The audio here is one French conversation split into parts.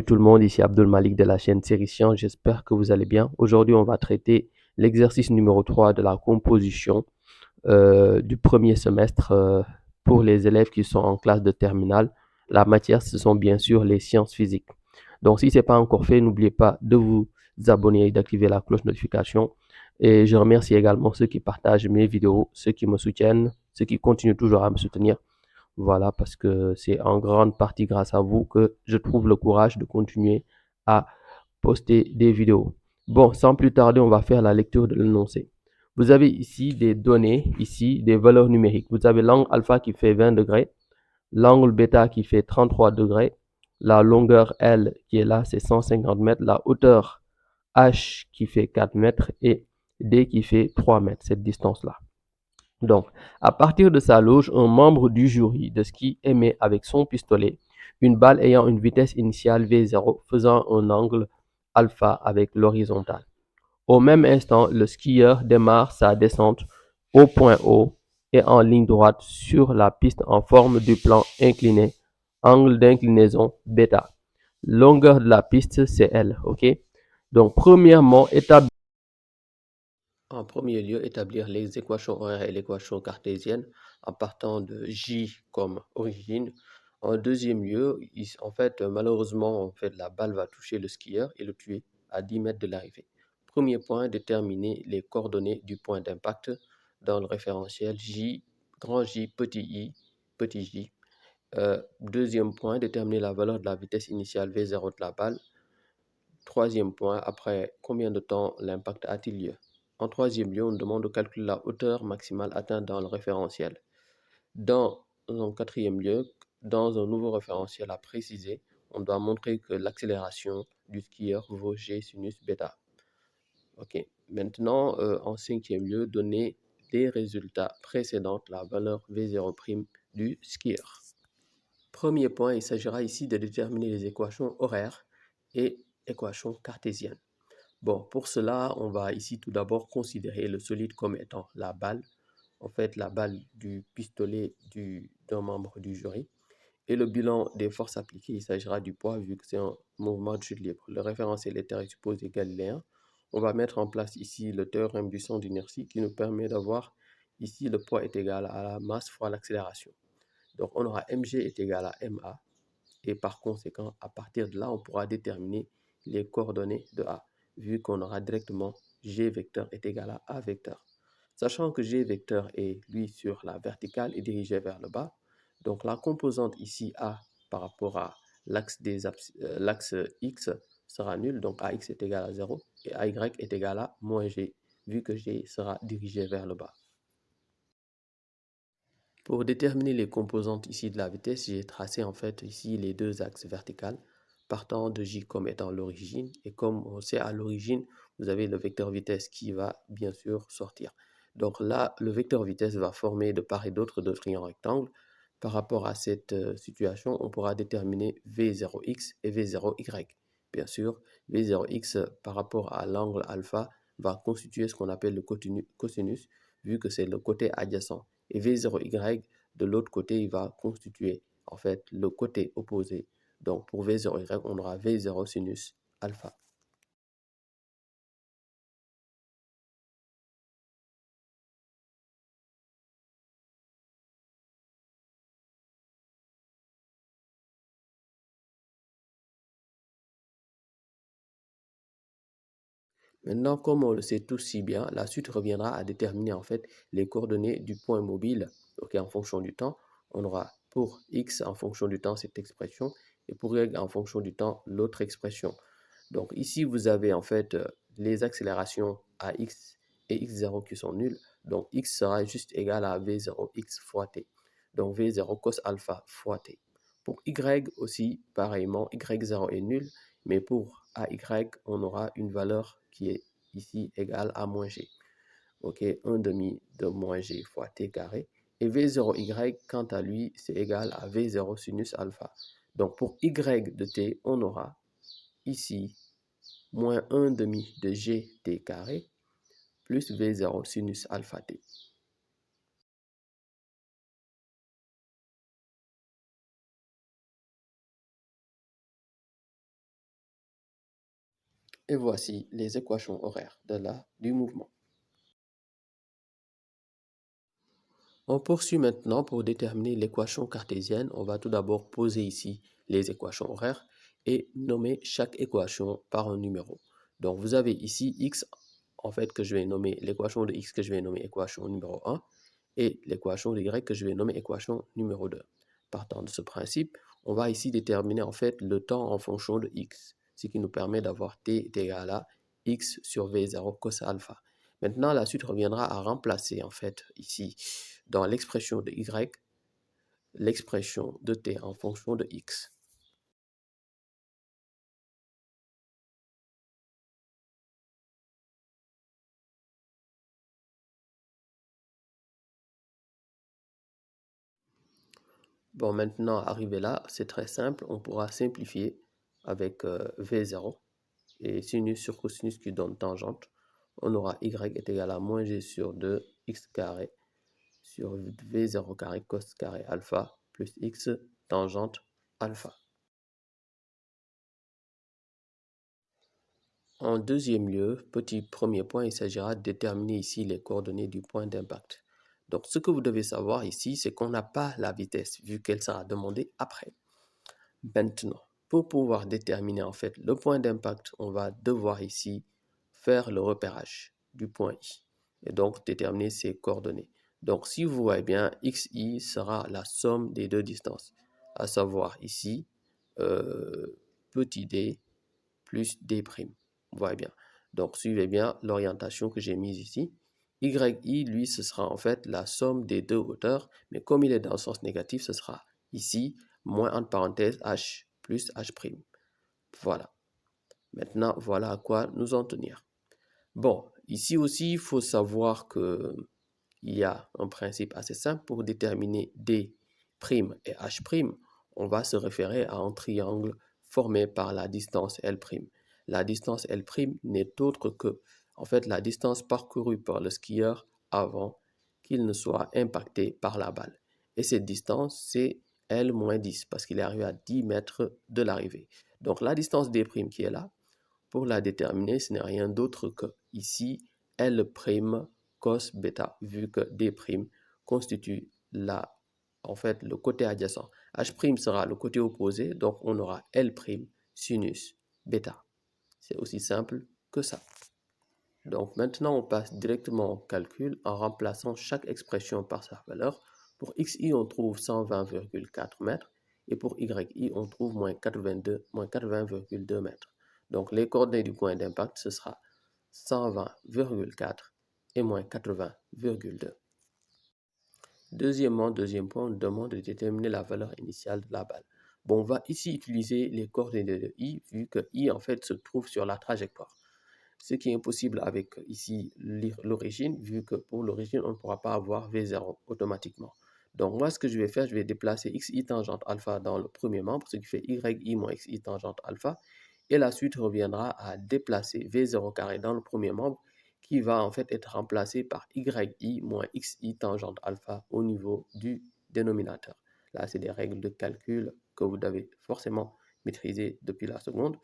tout le monde, ici Abdul Malik de la chaîne Série Science, j'espère que vous allez bien. Aujourd'hui, on va traiter l'exercice numéro 3 de la composition du premier semestre pour les élèves qui sont en classe de terminale. La matière, ce sont bien sûr les sciences physiques. Donc, si ce n'est pas encore fait, n'oubliez pas de vous abonner et d'activer la cloche notification. Et je remercie également ceux qui partagent mes vidéos, ceux qui me soutiennent, ceux qui continuent toujours à me soutenir. Voilà, parce que c'est en grande partie grâce à vous que je trouve le courage de continuer à poster des vidéos. Bon, sans plus tarder, on va faire la lecture de l'énoncé. Vous avez ici des données, ici des valeurs numériques. Vous avez l'angle alpha qui fait 20 degrés, l'angle bêta qui fait 33 degrés, la longueur L qui est là, c'est 150 mètres, la hauteur H qui fait 4 mètres et D qui fait 3 mètres, cette distance-là. Donc, à partir de sa loge, un membre du jury de ski émet avec son pistolet une balle ayant une vitesse initiale V0 faisant un angle alpha avec l'horizontale. Au même instant, le skieur démarre sa descente au point O et en ligne droite sur la piste en forme du plan incliné, angle d'inclinaison bêta. Longueur de la piste, c'est L, ok? Donc, premièrement, en premier lieu, établir les équations horaires et l'équation cartésienne en partant de J comme origine. En deuxième lieu, malheureusement, la balle va toucher le skieur et le tuer à 10 mètres de l'arrivée. Premier point, déterminer les coordonnées du point d'impact dans le référentiel J, grand J, petit I, petit j. Deuxième point, déterminer la valeur de la vitesse initiale V0 de la balle. Troisième point, après combien de temps l'impact a-t-il lieu? En troisième lieu, on demande de calculer la hauteur maximale atteinte dans le référentiel. Dans un quatrième lieu, dans un nouveau référentiel à préciser, on doit montrer que l'accélération du skieur vaut G sinus bêta. Ok. Maintenant, en cinquième lieu, donner les résultats précédents, la valeur V0' du skieur. Premier point, il s'agira ici de déterminer les équations horaires et équations cartésiennes. Bon, pour cela, on va ici tout d'abord considérer le solide comme étant la balle, la balle du pistolet d'un membre du jury. Et le bilan des forces appliquées, il s'agira du poids vu que c'est un mouvement de chute libre. Le référentiel est supposé galiléen. On va mettre en place ici le théorème du centre d'inertie qui nous permet d'avoir ici le poids est égal à la masse fois l'accélération. Donc on aura mg est égal à ma et par conséquent, à partir de là, on pourra déterminer les coordonnées de A, vu qu'on aura directement G vecteur est égal à A vecteur. Sachant que G vecteur est, lui, sur la verticale et dirigé vers le bas, donc la composante ici A par rapport à l'axe X sera nulle, donc AX est égal à 0, et AY est égal à moins G, vu que G sera dirigé vers le bas. Pour déterminer les composantes ici de la vitesse, j'ai tracé ici les deux axes verticaux partant de J comme étant l'origine. Et comme on sait à l'origine, vous avez le vecteur vitesse qui va bien sûr sortir. Donc là, le vecteur vitesse va former de part et d'autre de triangles rectangles. Par rapport à cette situation, on pourra déterminer V0x et V0y. Bien sûr, V0x par rapport à l'angle alpha va constituer ce qu'on appelle le cosinus, vu que c'est le côté adjacent. Et V0y, de l'autre côté, il va constituer le côté opposé. Donc pour V0y, on aura V0 sinus alpha. Maintenant, comme on le sait tous si bien, la suite reviendra à déterminer les coordonnées du point mobile. En fonction du temps, on aura pour x en fonction du temps cette expression et pour y en fonction du temps l'autre expression. Donc ici, vous avez les accélérations à x et x0 qui sont nulles. Donc x sera juste égal à v0x fois t. Donc v0 cos alpha fois t. Pour y aussi, pareillement, y0 est nul, mais pour AY, on aura une valeur qui est ici égale à moins g. Ok, 1 demi de moins g fois t carré. Et V0y, quant à lui, c'est égal à V0 sinus alpha. Donc pour y de t, on aura ici moins 1 demi de gt carré plus V0 sinus alpha t. Et voici les équations horaires du mouvement. On poursuit maintenant pour déterminer l'équation cartésienne. On va tout d'abord poser ici les équations horaires et nommer chaque équation par un numéro. Donc vous avez ici x, en fait, que je vais nommer l'équation de x que je vais nommer équation numéro 1 et l'équation de y que je vais nommer équation numéro 2. Partant de ce principe, on va ici déterminer en fait le temps en fonction de x, ce qui nous permet d'avoir t est égal à x sur v0 cos alpha. Maintenant, la suite reviendra à remplacer en fait ici dans l'expression de y, l'expression de t en fonction de x. Bon, maintenant, arrivé là, c'est très simple. On pourra simplifier avec V0 et sinus sur cosinus qui donne tangente. On aura y est égal à moins g sur 2 x carré sur V0 carré cos carré alpha plus x tangente alpha. En deuxième lieu, petit premier point, il s'agira de déterminer ici les coordonnées du point d'impact. Donc, ce que vous devez savoir ici, c'est qu'on n'a pas la vitesse, vu qu'elle sera demandée après. Maintenant, pour pouvoir déterminer en fait le point d'impact, on va devoir ici faire le repérage du point I et donc déterminer ses coordonnées. Donc, si vous voyez bien, xi sera la somme des deux distances, à savoir ici petit d plus d'. Vous voyez bien. Donc, suivez bien l'orientation que j'ai mise ici. YI, lui, ce sera en fait la somme des deux hauteurs, mais comme il est dans le sens négatif, ce sera ici, moins entre parenthèses H plus H'. Voilà. Maintenant, voilà à quoi nous en tenir. Bon, ici aussi, il faut savoir que il y a un principe assez simple pour déterminer D' et H'. On va se référer à un triangle formé par la distance L'. La distance L' n'est autre que, en fait, la distance parcourue par le skieur avant qu'il ne soit impacté par la balle. Et cette distance, c'est L-10 parce qu'il est arrivé à 10 mètres de l'arrivée. Donc la distance D' qui est là, pour la déterminer, ce n'est rien d'autre que ici L' cos bêta, vu que D' constitue en fait, le côté adjacent. H' sera le côté opposé, donc on aura L' sinus bêta. C'est aussi simple que ça. Donc maintenant, on passe directement au calcul en remplaçant chaque expression par sa valeur. Pour xi, on trouve 120,4 mètres et pour yi, on trouve moins 80,2 mètres. Donc les coordonnées du point d'impact, ce sera 120,4 et moins 80,2. Deuxième point, on demande de déterminer la valeur initiale de la balle. Bon, on va ici utiliser les coordonnées de i, vu que i en fait se trouve sur la trajectoire. Ce qui est impossible avec ici l'origine, vu que pour l'origine, on ne pourra pas avoir V0 automatiquement. Donc moi, ce que je vais faire, je vais déplacer xi tangente alpha dans le premier membre, ce qui fait yi moins xi tangente alpha. Et la suite reviendra à déplacer V0 carré dans le premier membre, qui va en fait être remplacé par yi moins xi tangente alpha au niveau du dénominateur. Là, c'est des règles de calcul que vous devez forcément maîtriser depuis la seconde,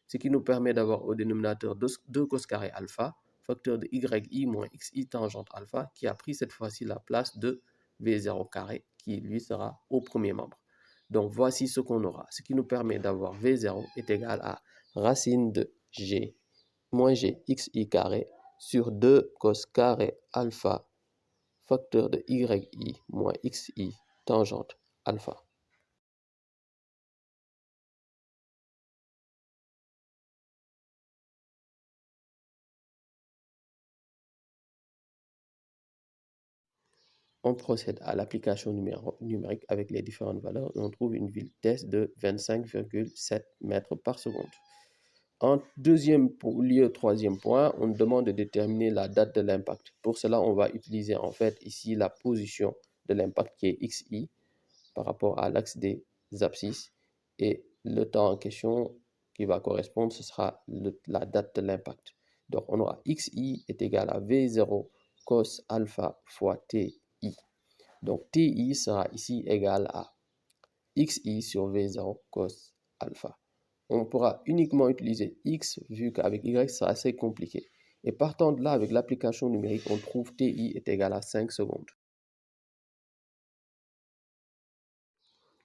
ce qui nous permet d'avoir au dénominateur 2 cos carré alpha, facteur de yi moins xi tangente alpha, qui a pris cette fois-ci la place de v0 carré, qui lui sera au premier membre. Donc voici ce qu'on aura, ce qui nous permet d'avoir v0 est égal à racine de g moins g xi carré sur 2 cos carré alpha, facteur de yi moins xi tangente alpha. On procède à l'application numérique avec les différentes valeurs et on trouve une vitesse de 25,7 mètres par seconde. En deuxième lieu, troisième point, on demande de déterminer la date de l'impact. Pour cela, on va utiliser en fait ici la position de l'impact qui est xi par rapport à l'axe des abscisses et le temps en question qui va correspondre, ce sera la date de l'impact. Donc on aura xi est égal à v0 cos alpha fois ti. Donc ti sera ici égal à xi sur v0 cos alpha. on pourra uniquement utiliser x, vu qu'avec y, c'est assez compliqué. Et partant de là, avec l'application numérique, on trouve TI est égal à 5 secondes.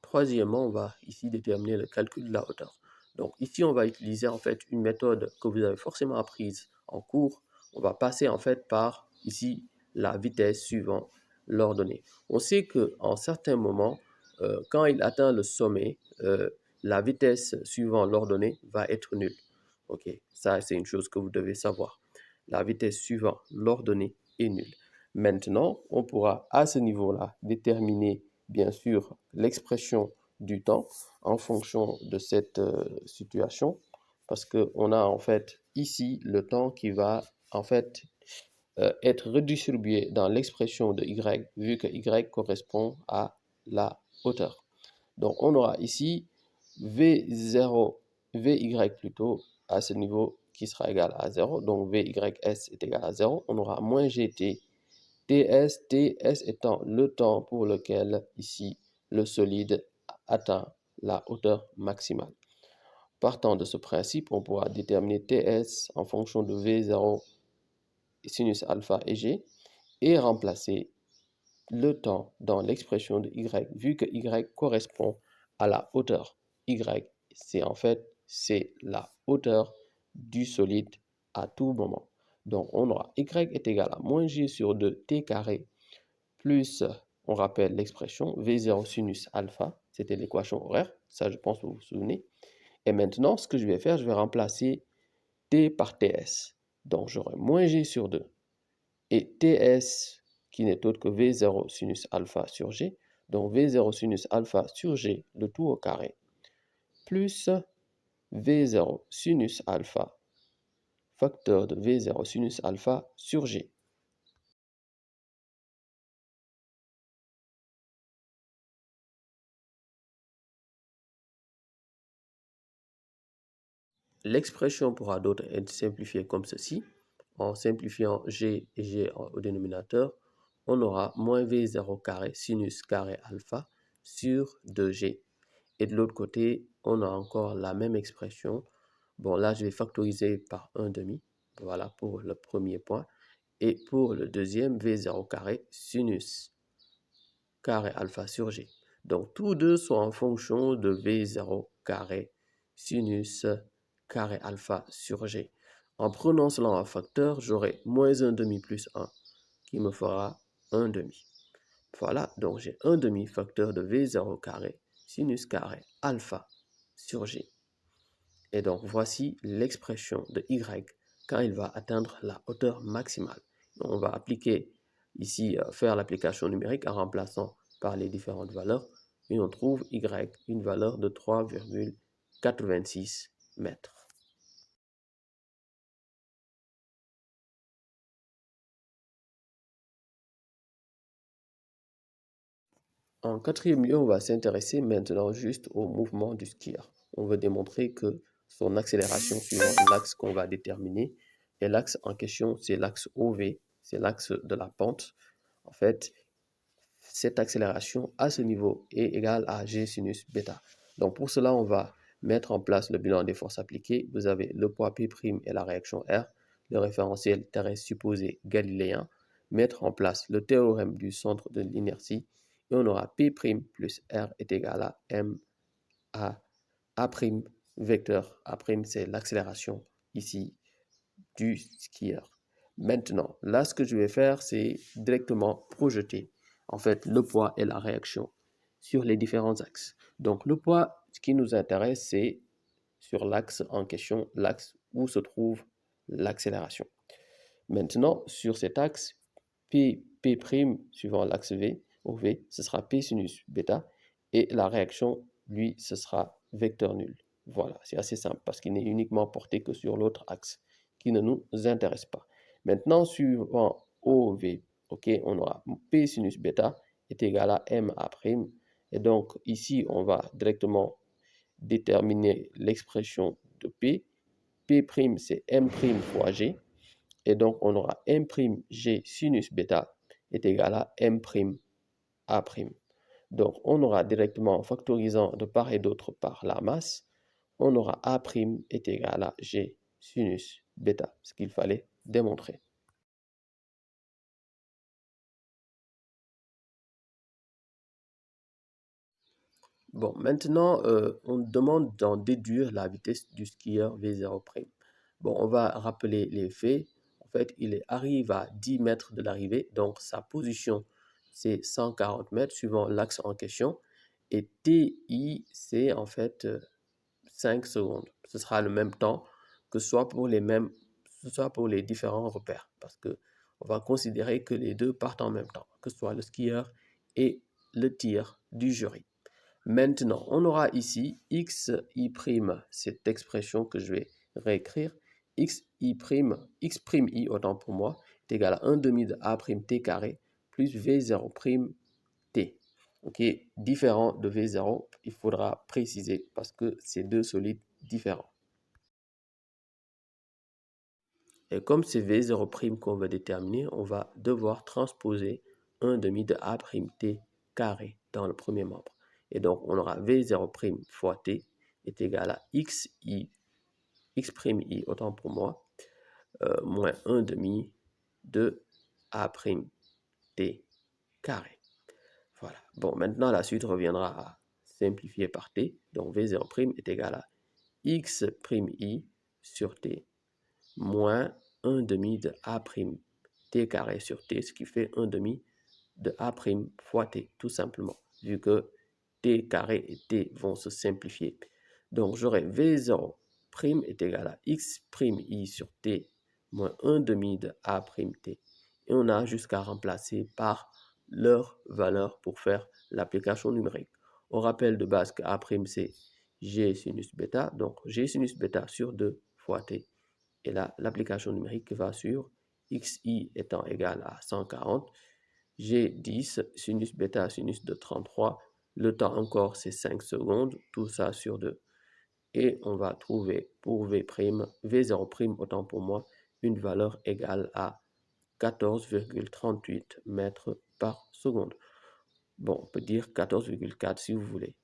Troisièmement, on va ici déterminer le calcul de la hauteur. Donc ici, on va utiliser en fait une méthode que vous avez forcément apprise en cours. On va passer en fait par ici la vitesse suivant l'ordonnée. On sait qu'en certains moments, quand il atteint le sommet, la vitesse suivant l'ordonnée va être nulle. Ok, ça c'est une chose que vous devez savoir. La vitesse suivant l'ordonnée est nulle. Maintenant, on pourra à ce niveau-là déterminer bien sûr l'expression du temps en fonction de cette situation parce qu'on a en fait ici le temps qui va en fait être redistribué dans l'expression de y vu que y correspond à la hauteur. Donc on aura ici V0, Vy plutôt à ce niveau qui sera égal à 0. Donc Vys est égal à 0. On aura moins Gt ts étant le temps pour lequel ici le solide atteint la hauteur maximale. Partant de ce principe, on pourra déterminer ts en fonction de v0 sinus alpha et g et remplacer le temps dans l'expression de y vu que y correspond à la hauteur. Y, c'est la hauteur du solide à tout moment. Donc on aura y est égal à moins g sur 2 t carré plus, on rappelle l'expression V0 sinus alpha, c'était l'équation horaire, ça je pense que vous vous souvenez. Et maintenant, ce que je vais faire, je vais remplacer T par TS. Donc j'aurai moins G sur 2. Et TS, qui n'est autre que V0 sinus alpha sur G, donc V0 sinus alpha sur G, le tout au carré, plus V0 sinus alpha, facteur de V0 sinus alpha sur G. L'expression pourra d'autres être simplifiée comme ceci. En simplifiant g et g au dénominateur, on aura moins v0 carré sinus carré alpha sur 2g. Et de l'autre côté, on a encore la même expression. Bon, là, je vais factoriser par 1 demi. Voilà pour le premier point. Et pour le deuxième, v0 carré sinus carré alpha sur g. Donc, tous deux sont en fonction de v0 carré sinus carré alpha sur g. En prenant cela en facteur, j'aurai moins 1 demi plus 1 qui me fera 1 demi. Voilà, donc j'ai 1 demi facteur de v0 carré sinus carré alpha sur g. Et donc voici l'expression de y quand il va atteindre la hauteur maximale. Donc, on va appliquer ici, faire l'application numérique en remplaçant par les différentes valeurs. Et on trouve y une valeur de 3,86 mètres. En quatrième lieu, on va s'intéresser maintenant juste au mouvement du skieur. On veut démontrer que son accélération suivant l'axe qu'on va déterminer, et l'axe en question, c'est l'axe OV, c'est l'axe de la pente. En fait, cette accélération à ce niveau est égale à G sinus bêta. Donc pour cela, on va mettre en place le bilan des forces appliquées. Vous avez le poids P' et la réaction R, le référentiel terrestre supposé galiléen, mettre en place le théorème du centre de l'inertie, et on aura P' plus R est égal à M à A', vecteur A', c'est l'accélération ici du skieur. Maintenant, là, ce que je vais faire, c'est directement projeter en fait le poids et la réaction sur les différents axes. Donc, le poids, ce qui nous intéresse, c'est sur l'axe en question, l'axe où se trouve l'accélération. Maintenant, sur cet axe, P', suivant l'axe V, au V, ce sera P sinus bêta, et la réaction, lui, ce sera vecteur nul. Voilà, c'est assez simple parce qu'il n'est uniquement porté que sur l'autre axe qui ne nous intéresse pas. Maintenant, suivant OV, ok, on aura P sinus bêta est égal à MA', et donc ici, on va directement déterminer l'expression de P. P', c'est M' fois G, et donc, on aura m'G sinus bêta est égal à m'A'. Donc, on aura directement, en factorisant de part et d'autre par la masse, on aura A' est égal à G sinus bêta, ce qu'il fallait démontrer. Bon, maintenant, on demande d'en déduire la vitesse du skieur V0'. Bon, on va rappeler les faits. En fait, il arrive à 10 mètres de l'arrivée, donc sa position, c'est 140 mètres suivant l'axe en question. Et TI, c'est en fait 5 secondes. Ce sera le même temps que ce soit pour les différents repères, parce que on va considérer que les deux partent en même temps, que ce soit le skieur et le tir du jury. Maintenant, on aura ici xi', cette expression que je vais réécrire, x'i', autant pour moi, est égal à 1 demi de a't carré plus v0' t. Ok, différent de v0, il faudra préciser parce que c'est deux solides différents. Et comme c'est v0' qu'on va déterminer, on va devoir transposer 1 demi de a't carré dans le premier membre. Et donc, on aura v0' fois t est égal à xi, autant pour moi, moins 1 demi de a't carré. Voilà. Bon, maintenant, la suite reviendra à simplifier par t. Donc, v0' est égal à x'i sur t moins 1 demi de a't carré sur t, ce qui fait 1 demi de a' fois t, tout simplement, vu que t carré et t vont se simplifier. Donc, j'aurai v0' est égal à x'i sur t moins 1 demi de a't. Et on a jusqu'à remplacer par leur valeur pour faire l'application numérique. On rappelle de base que A' c'est G sinus bêta, donc G sinus bêta sur 2 fois t. Et là, l'application numérique va sur xi étant égal à 140, G10, sinus bêta, sinus de 33, le temps encore c'est 5 secondes, tout ça sur 2. Et on va trouver pour V0', autant pour moi, une valeur égale à 14,38 mètres par seconde. Bon, on peut dire 14,4 si vous voulez.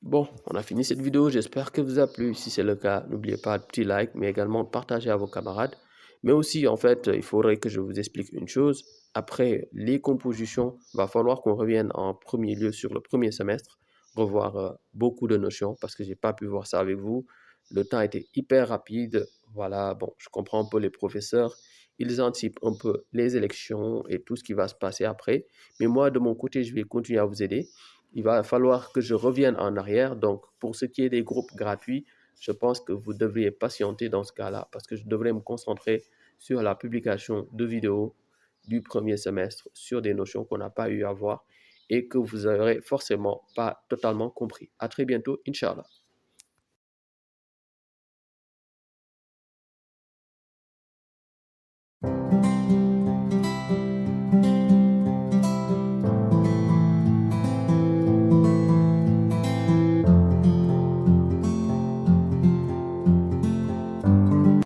Bon, on a fini cette vidéo, j'espère que vous a plu. Si c'est le cas, n'oubliez pas de petit like, mais également de partager à vos camarades. Mais aussi, en fait, il faudrait que je vous explique une chose. Après les compositions, il va falloir qu'on revienne en premier lieu sur le premier semestre, revoir beaucoup de notions, parce que je n'ai pas pu voir ça avec vous. Le temps était hyper rapide. Voilà, bon, je comprends un peu les professeurs. Ils anticipent un peu les élections et tout ce qui va se passer après. Mais moi, de mon côté, je vais continuer à vous aider. Il va falloir que je revienne en arrière. Donc, pour ce qui est des groupes gratuits, je pense que vous devriez patienter dans ce cas-là parce que je devrais me concentrer sur la publication de vidéos du premier semestre sur des notions qu'on n'a pas eu à voir et que vous n'aurez forcément pas totalement compris. À très bientôt, Inch'Allah.